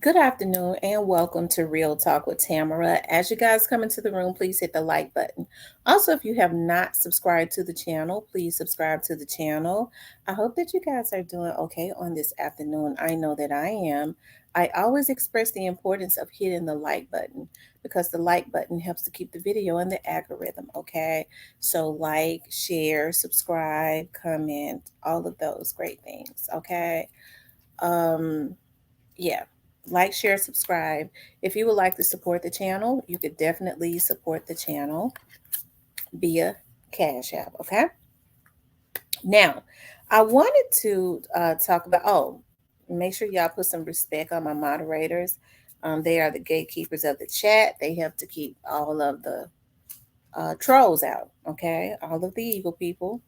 Good afternoon and welcome to Real Talk with Tamara. As you guys come into the room, please hit the like button. Also, if you have not subscribed to the channel, please subscribe to the channel. I hope that you guys are doing okay on this afternoon. I know that I am. I always express the importance of hitting the like button because the like button helps to keep the video in the algorithm, okay? So, like, share, subscribe, comment, all of those great things, okay? Um, yeah, like, share, subscribe. If you would like to support the channel, you could definitely support the channel via Cash App. Okay. Now, I wanted to talk about, make sure y'all put some respect on my moderators. They are the gatekeepers of the chat. They help to keep all of the trolls out. Okay. All of the evil people.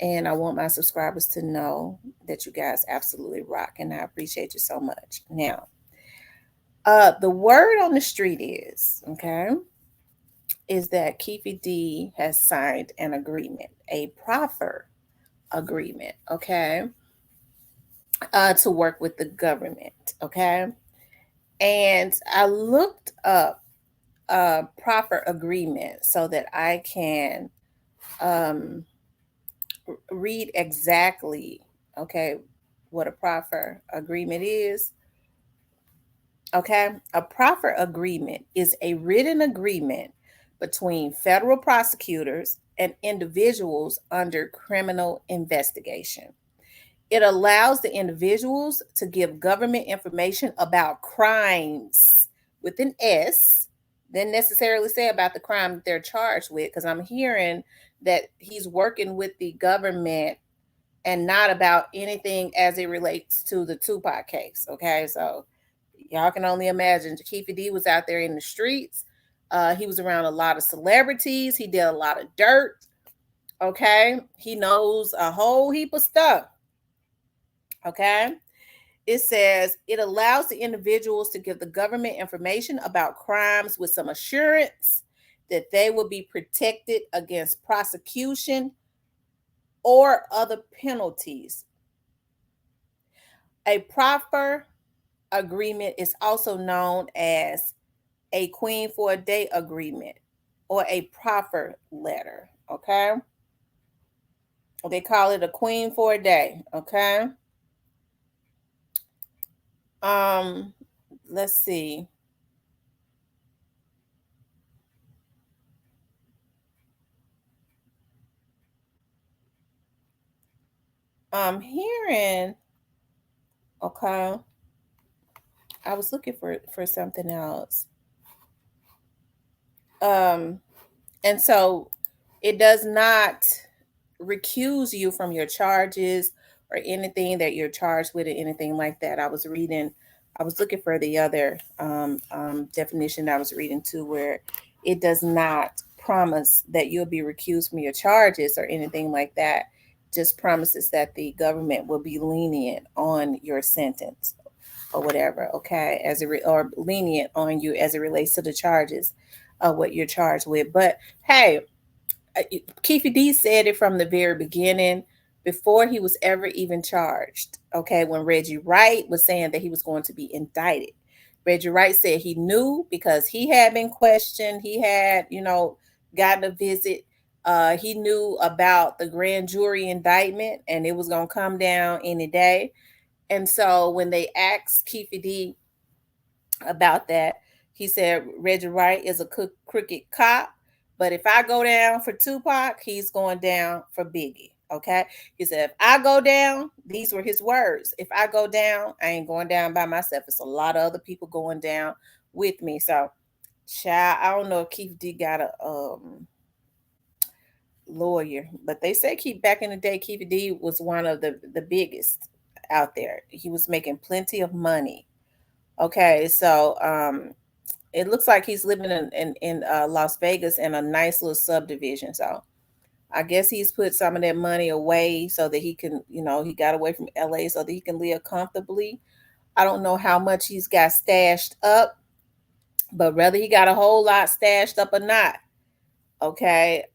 And I want my subscribers to know that you guys absolutely rock. And I appreciate you so much. Now, the word on the street is that Keefed has signed an agreement, a proffer agreement, to work with the government, okay? And I looked up a proffer agreement so that I can um, read exactly, okay, what a proffer agreement is. Okay, a proffer agreement is a written agreement between federal prosecutors and individuals under criminal investigation. It allows the individuals to give government information about crimes with an S, then necessarily say about the crime that they're charged with, because I'm hearing that he's working with the government and not about anything as it relates to the Tupac case. Okay, so y'all can only imagine. Keefed was out there in the streets. He was around a lot of celebrities. He did a lot of dirt. Okay, he knows a whole heap of stuff. Okay, it says it allows the individuals to give the government information about crimes with some assurance that they will be protected against prosecution or other penalties. A proper agreement is also known as a queen for a day agreement or a proffer letter. Okay. They call it a queen for a day. Okay. Um, let's see. I'm hearing, okay. I was looking for something else. Um, and so it does not recuse you from your charges or anything that you're charged with or anything like that. I was looking for the other definition I was reading too, where it does not promise that you'll be recused from your charges or anything like that. Just promises that the government will be lenient on your sentence or whatever, okay, or lenient on you as it relates to the charges of what you're charged with. But hey, Keefe said it from the very beginning before he was ever even charged. Okay, when Reggie Wright was saying that he was going to be indicted, Reggie Wright said he knew because he had been questioned. He had, gotten a visit. He knew about the grand jury indictment and it was going to come down any day. And so when they asked Keefe about that. He said Reggie Wright is a crooked cop, but if I go down for Tupac, he's going down for Biggie. Okay. He said, if I go down, these were his words. If I go down, I ain't going down by myself. It's a lot of other people going down with me. So, child, I don't know if Keith got a lawyer, but they say Keith back in the day, Keith D was one of the biggest out there. He was making plenty of money. Okay, so it looks like he's living in Las Vegas in a nice little subdivision. So I guess he's put some of that money away so that he can, he got away from LA so that he can live comfortably. I don't know how much he's got stashed up, but whether he got a whole lot stashed up or not, okay,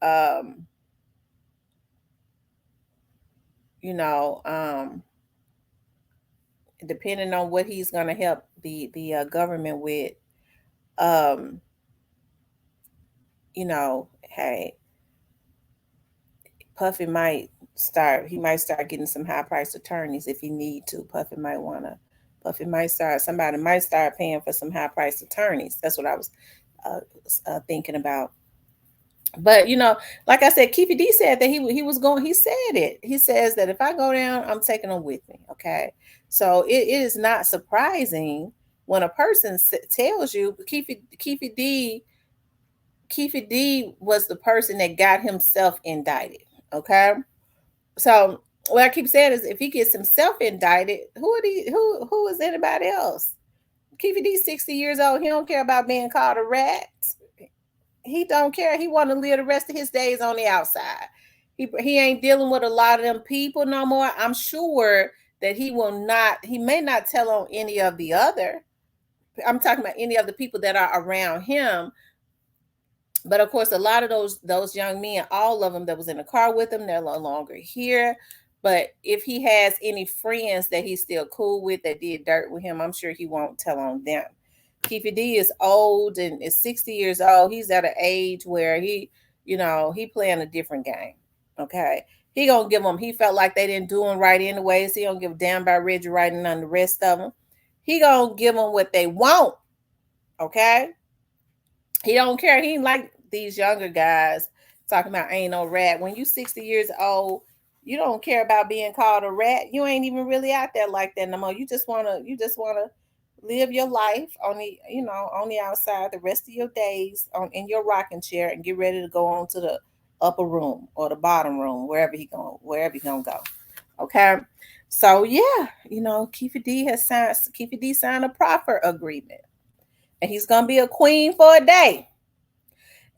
you know, um, depending on what he's going to help the government with, you know, hey, Puffy might he might start getting some high priced attorneys if he need to. Puffy might start, somebody might start paying for some high priced attorneys. That's what I was thinking about. But you know, like I said, Keefed said that he was going. He said it. He says that if I go down, I'm taking them with me. Okay, so it is not surprising when a person tells you Keefed was the person that got himself indicted. Okay, so what I keep saying is, if he gets himself indicted, who is anybody else? Keefed 60 years old. He don't care about being called a rat. He don't care. He want to live the rest of his days on the outside. He ain't dealing with a lot of them people no more. I'm sure that he will not. He may not tell on any of the other. I'm talking about any of the people that are around him. But of course, a lot of those young men, all of them that was in the car with him, they're no longer here. But if he has any friends that he's still cool with that did dirt with him, I'm sure he won't tell on them. Keefed is old and is 60 years old. He's at an age where he playing a different game. Okay. He gonna give them, he felt like they didn't do him right anyways. He don't give a damn about Reggie Wright and none of the rest of them. He gonna give them what they want. Okay. He don't care. He ain't like these younger guys talking about ain't no rat. When you 60 years old, you don't care about being called a rat. You ain't even really out there like that no more. You just wanna live your life on the outside the rest of your days in your rocking chair and get ready to go on to the upper room or the bottom room, wherever he gonna go. Okay. So yeah, Keefed signed a proffer agreement. And he's gonna be a queen for a day.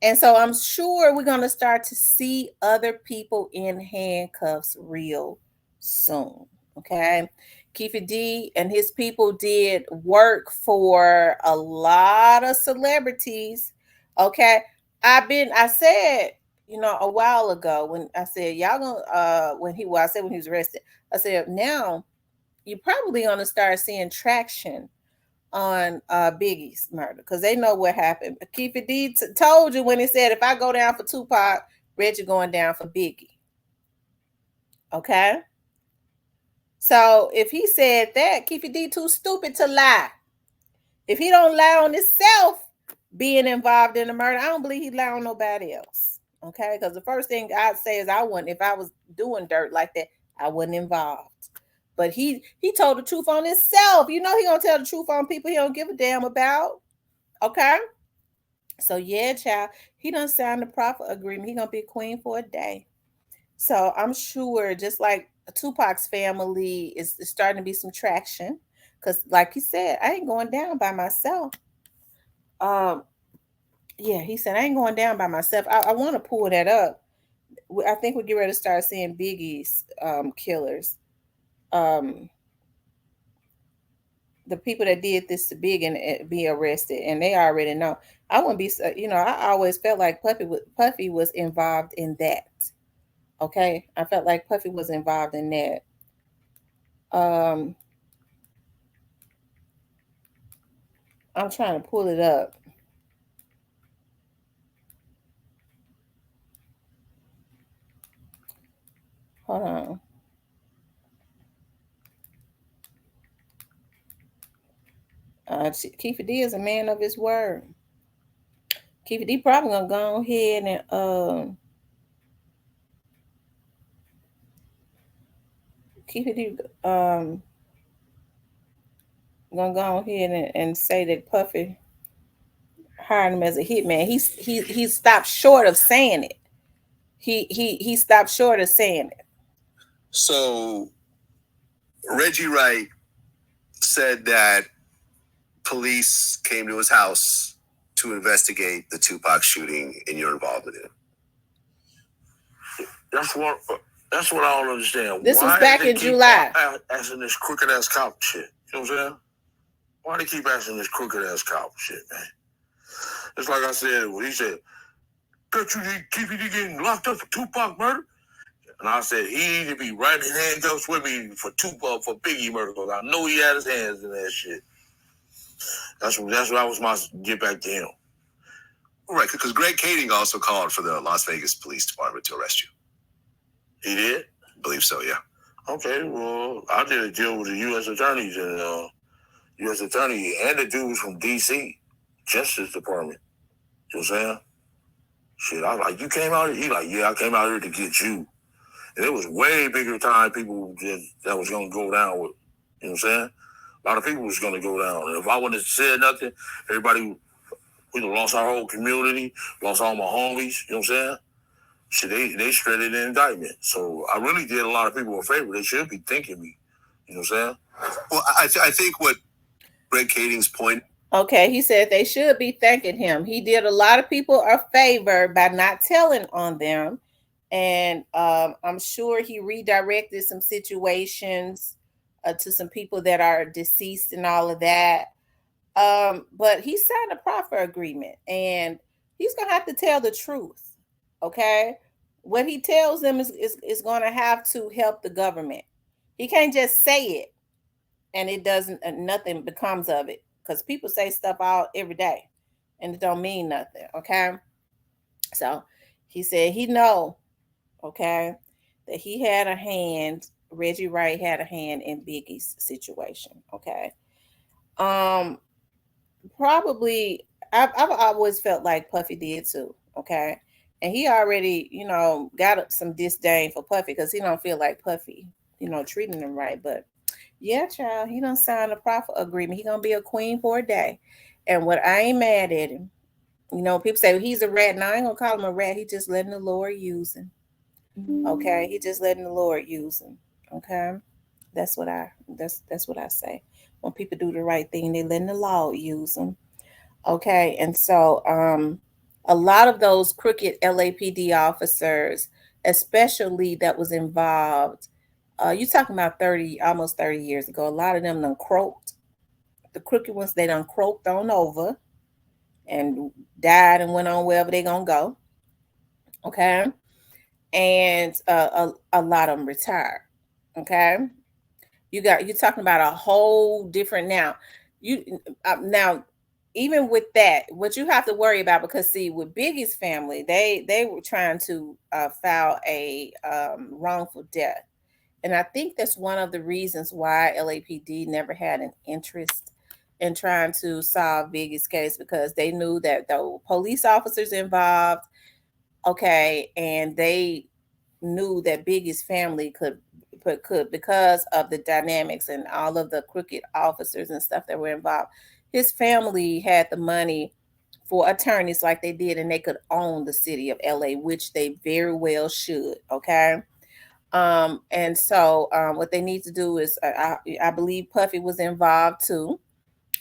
And so I'm sure we're going to start to see other people in handcuffs real soon. Okay. Keefed and his people did work for a lot of celebrities. Okay. I said, a while ago when I said, y'all gonna, when he was arrested, I said, now you're probably going to start seeing traction on Biggie's murder because they know what happened. Keefed told you when he said, if I go down for Tupac, Reggie going down for Biggie. Okay? So if he said that, Keefed too stupid to lie. If he don't lie on himself being involved in the murder, I don't believe he'd lie on nobody else. Okay? Because the first thing I'd say is if I was doing dirt like that, I wasn't involved. But he told the truth on himself. He gonna tell the truth on people he don't give a damn about. Okay. So yeah, child, he done signed the proffer agreement. He gonna be a queen for a day. So I'm sure, just like Tupac's family is starting to be some traction, because like he said, I ain't going down by myself. Yeah, he said I ain't going down by myself. I want to pull that up. I think we get ready to start seeing Biggie's killers. The people that did this to Big and be arrested, and they already know. I wouldn't be, I always felt like Puffy was involved in that. Okay, I felt like Puffy was involved in that. I'm trying to pull it up. Hold on. Keefed is a man of his word. Keefed probably gonna go ahead and Keefed gonna go ahead and say that Puffy hired him as a hitman. He stopped short of saying it. He stopped short of saying it. So Reggie Wright said that police came to his house to investigate the Tupac shooting and your involvement in it. That's what I don't understand. This was back in July. Asking this crooked ass cop shit. You know what I'm saying? Why they keep asking this crooked ass cop shit, man? It's like I said when he said, "Got you Keefed getting locked up for Tupac murder." And I said, he need to be right in handcuffs with me for Biggie murder, because I know he had his hands in that shit. That's what was my get back to him. Right, because Greg Kading also called for the Las Vegas Police Department to arrest you. He did? I believe so, yeah. Okay, well, I did a deal with the U.S. attorneys and U.S. attorney and the dudes from D.C. Justice Department. You know what I'm saying? Shit, I was like, you came out here? He like, yeah, I came out here to get you. And it was way bigger time people that was going to go down with. You know what I'm saying? A lot of people was going to go down. And if I wouldn't have said nothing, everybody, we lost our whole community, lost all my homies. You know what I'm saying? Shit, they shredded the indictment. So I really did a lot of people a favor. They should be thanking me. You know what I'm saying? Well, I think what Greg Kading's point. Okay, he said they should be thanking him. He did a lot of people a favor by not telling on them. And I'm sure he redirected some situations to some people that are deceased and all of that. But he signed a proffer agreement and he's going to have to tell the truth. Okay. What he tells them is going to have to help the government. He can't just say it and it doesn't, nothing becomes of it, because people say stuff every day and it don't mean nothing. Okay. So he said he know, okay, that he had a hand, Reggie Wright had a hand in Biggie's situation. Okay. Probably I've always felt like Puffy did too. Okay. And he already, got some disdain for Puffy because he don't feel like Puffy, treating him right. But yeah, child, he done signed a proffer agreement. He gonna be a queen for a day. And what I ain't mad at him. People say he's a rat. Now I ain't gonna call him a rat. He just letting the Lord use him. Okay. He just letting the Lord use him. Okay. That's what I say. When people do the right thing, they letting the Lord use them. Okay. And so a lot of those crooked LAPD officers, especially that was involved, you talking about almost 30 years ago, a lot of them done croaked. The crooked ones, they done croaked on over and died and went on wherever they gonna go. Okay. And a lot of them retired. Okay. You're talking about a whole different now. Now, even with that, what you have to worry about, because see, with Biggie's family, they were trying to file a wrongful death, and I think that's one of the reasons why LAPD never had an interest in trying to solve Biggie's case, because they knew that the police officers involved, okay, and they knew that Biggie's family could, because of the dynamics and all of the crooked officers and stuff that were involved, his family had the money for attorneys like they did, and they could own the city of LA, which they very well should. Okay. And so what they need to do is, I believe Puffy was involved too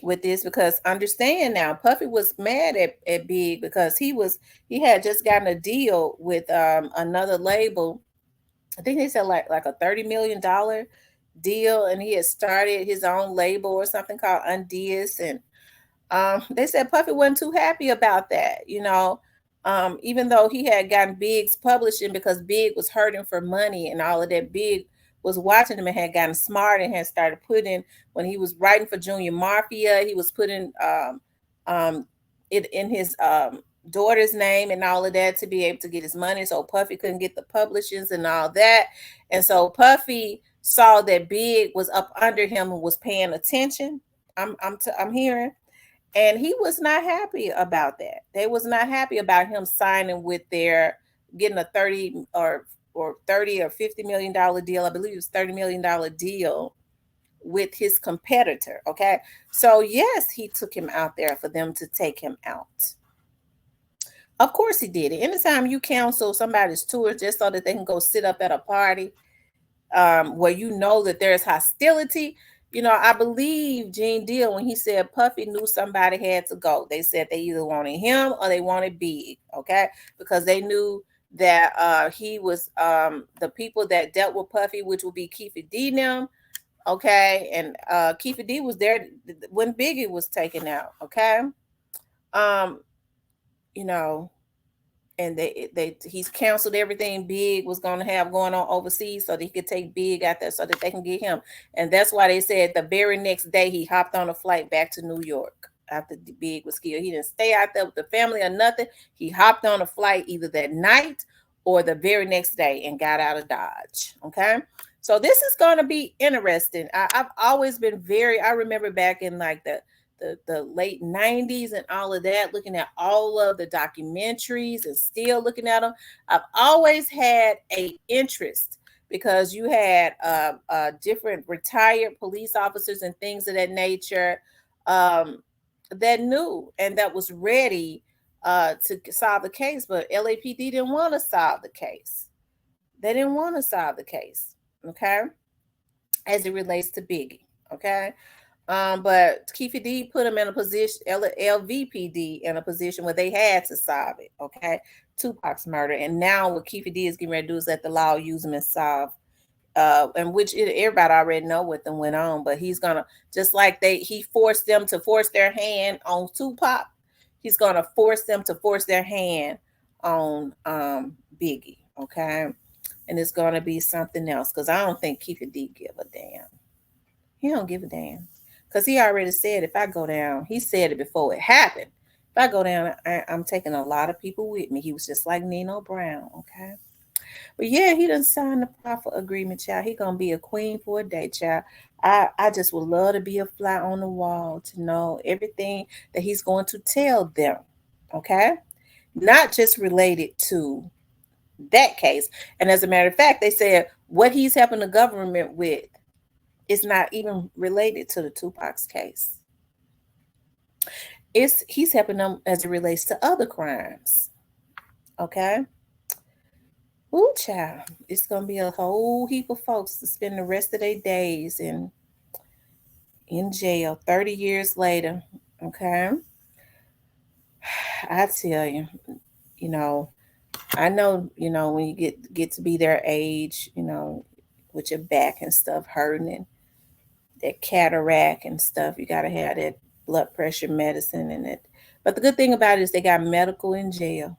with this, because understand now, Puffy was mad at Big because he had just gotten a deal with another label. I think they said like a $30 million deal, and he had started his own label or something called Undies, and they said Puffy wasn't too happy about that, even though he had gotten Big's publishing, because Big was hurting for money and all of that. Big was watching him and had gotten smart and had started putting, when he was writing for Junior Mafia, he was putting it in his daughter's name and all of that to be able to get his money, so Puffy couldn't get the publishings and all that. And so Puffy saw that Big was up under him and was paying attention. I'm hearing. And he was not happy about that. They was not happy about him signing with getting a 30 or $50 million deal. I believe it was $30 million deal with his competitor. Okay. So yes, he took him out there for them to take him out. Of course he did it. Anytime you cancel somebody's tour just so that they can go sit up at a party where you know that there's hostility. I believe Gene Deal, when he said Puffy knew somebody had to go, they said they either wanted him or they wanted Big, okay? Because they knew that he was the people that dealt with Puffy, which would be Keefed them, okay? And Keefed was there when Biggie was taken out, okay? And and he's canceled everything Big was going to have going on overseas so that he could take Big out there so that they can get him. And that's why they said the very next day he hopped on a flight back to New York after the Big was killed. He didn't stay out there with the family or nothing. He hopped on a flight either that night or the very next day and got out of Dodge. Okay. So this is going to be interesting. I've always been I remember back in like the late 90s and all of that, looking at all of the documentaries and still looking at them. I've always had a interest because you had different retired police officers and things of that nature that knew and that was ready to solve the case, but LAPD didn't want to solve the case. They didn't want to solve the case, okay, as it relates to Biggie, okay. But Keefed put him in a position, LVPD in a position where they had to solve it, okay, Tupac's murder. And now what Keefed is getting ready to do is let the law use him and solve, and which everybody already know what them went on. But he's gonna, just like he forced them to force their hand on Tupac, he's gonna force them to force their hand on Biggie, okay. And it's gonna be something else because I don't think Keefed give a damn. He don't give a damn. Because he already said, if I go down, he said it before it happened. If I go down, I'm taking a lot of people with me. He was just like Nino Brown, okay? But yeah, he done signed the profit agreement, child. He gonna be a queen for a day, child. I just would love to be a fly on the wall to know everything that he's going to tell them, okay? Not just related to that case. And as a matter of fact, they said what he's helping the government with is not even related to the Tupac's case. He's helping them as it relates to other crimes. Okay. Ooh, child. It's gonna be a whole heap of folks to spend the rest of their days in jail 30 years later. Okay. I tell you, you know, I know, when you get to be their age, with your back and stuff hurting and that cataract and stuff. You got to have that blood pressure medicine and it. But the good thing about it is they got medical in jail.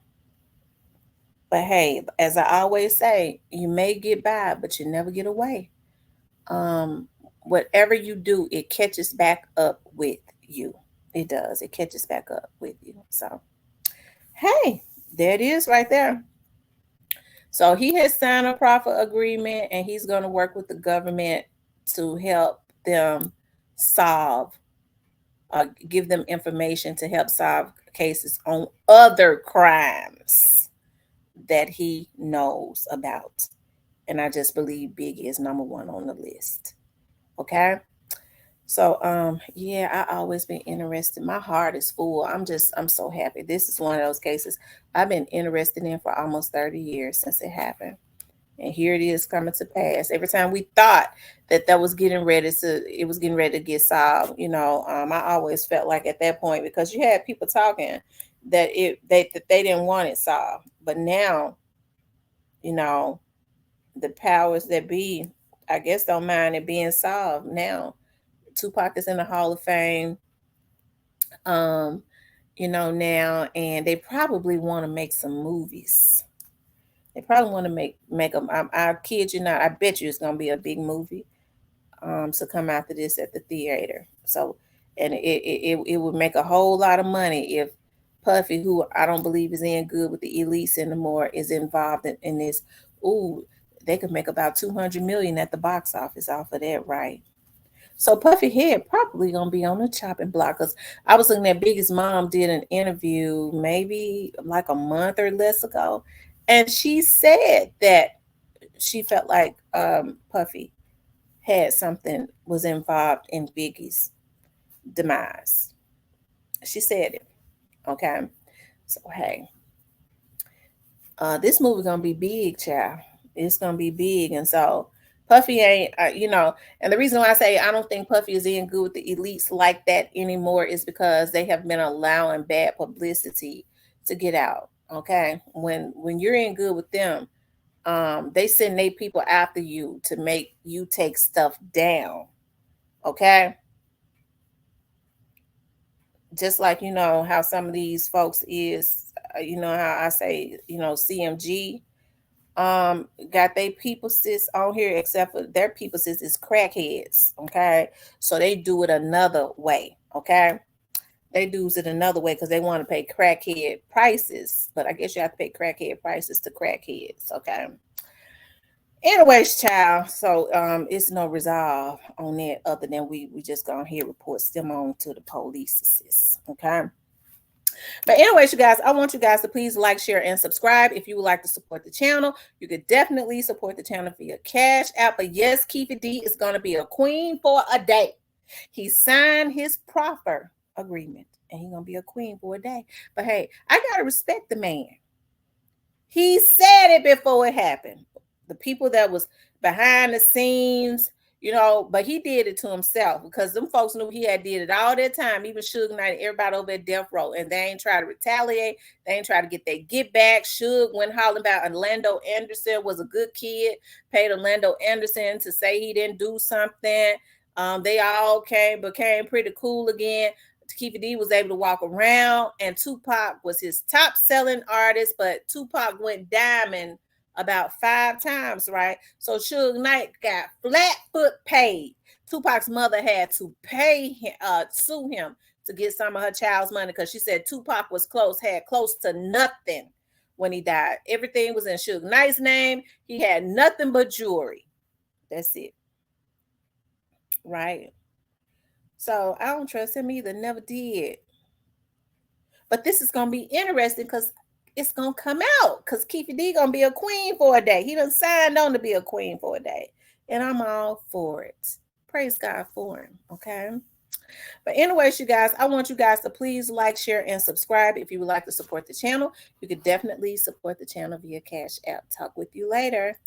But hey, as I always say, you may get by, but you never get away. Whatever you do, it catches back up with you. It does. It catches back up with you. So, hey, there it is right there. So he has signed a profit agreement and he's going to work with the government to help them solve, give them information to help solve cases on other crimes that he knows about. And I just believe Biggie is number one on the list. Okay. So yeah, I always been interested. My heart is full. I'm so happy. This is one of those cases I've been interested in for almost 30 years since it happened. And here it is coming to pass. Every time we thought that was getting ready to get solved, I always felt like at that point, because you had people talking that they didn't want it solved. But now, the powers that be, I guess, don't mind it being solved now. Tupac is in the Hall of Fame, now, and they probably want to make some movies. They probably want to make them. I kid you not. I bet you it's gonna be a big movie, to come after this at the theater. So, and it would make a whole lot of money if Puffy, who I don't believe is in good with the elites anymore, is involved in this. Ooh, they could make about 200 million at the box office off of that, right? So Puffy Head probably gonna be on the chopping block. Cause I was looking at Biggie's mom did an interview maybe like a month or less ago, and she said that she felt like Puffy was involved in Biggie's demise. She said it. Okay. So hey, this movie gonna be big, child. It's gonna be big, and so Puffy ain't, and the reason why I say I don't think Puffy is in good with the elites like that anymore is because they have been allowing bad publicity to get out. Okay, when you're in good with them, they send their people after you to make you take stuff down. Okay, just like how some of these folks is. you know how I say, you know, CMG got their people sis on here, except for their people sis is crackheads. Okay, so they do it another way. Okay, they do it another way because they want to pay crackhead prices, but I guess you have to pay crackhead prices to crackheads. Okay. Anyways, child, so it's no resolve on that other than we just gonna hear reports them on to the police. Okay. But anyways, you guys, I want you guys to please like, share, and subscribe. If you would like to support the channel, you could definitely support the channel via Cash App. But yes, Keefed is going to be a queen for a day. He signed his proffer agreement, and he's going to be a queen for a day. But hey, I got to respect the man. He said it before it happened. The people that was behind the scenes, you know, but he did it to himself because them folks knew he had did it all that time. Even Suge Knight, everybody over at Death Row, and they ain't try to retaliate. They ain't try to get their get back. Suge went hollering about Orlando Anderson was a good kid, paid Orlando Anderson to say he didn't do something. They all became pretty cool again. Keefed was able to walk around, and Tupac was his top selling artist, but Tupac went diamond about 5 times, right? So Suge Knight got flat foot paid. Tupac's mother had to pay him, sue him to get some of her child's money because she said Tupac was had close to nothing when he died. Everything was in Suge Knight's name. He had nothing but jewelry. That's it. Right? So I don't trust him either. Never did. But this is going to be interesting because it's going to come out because Keefed going to be a queen for a day. He done signed on to be a queen for a day. And I'm all for it. Praise God for him. Okay. But anyways, you guys, I want you guys to please like, share, and subscribe. If you would like to support the channel, you could definitely support the channel via Cash App. Talk with you later.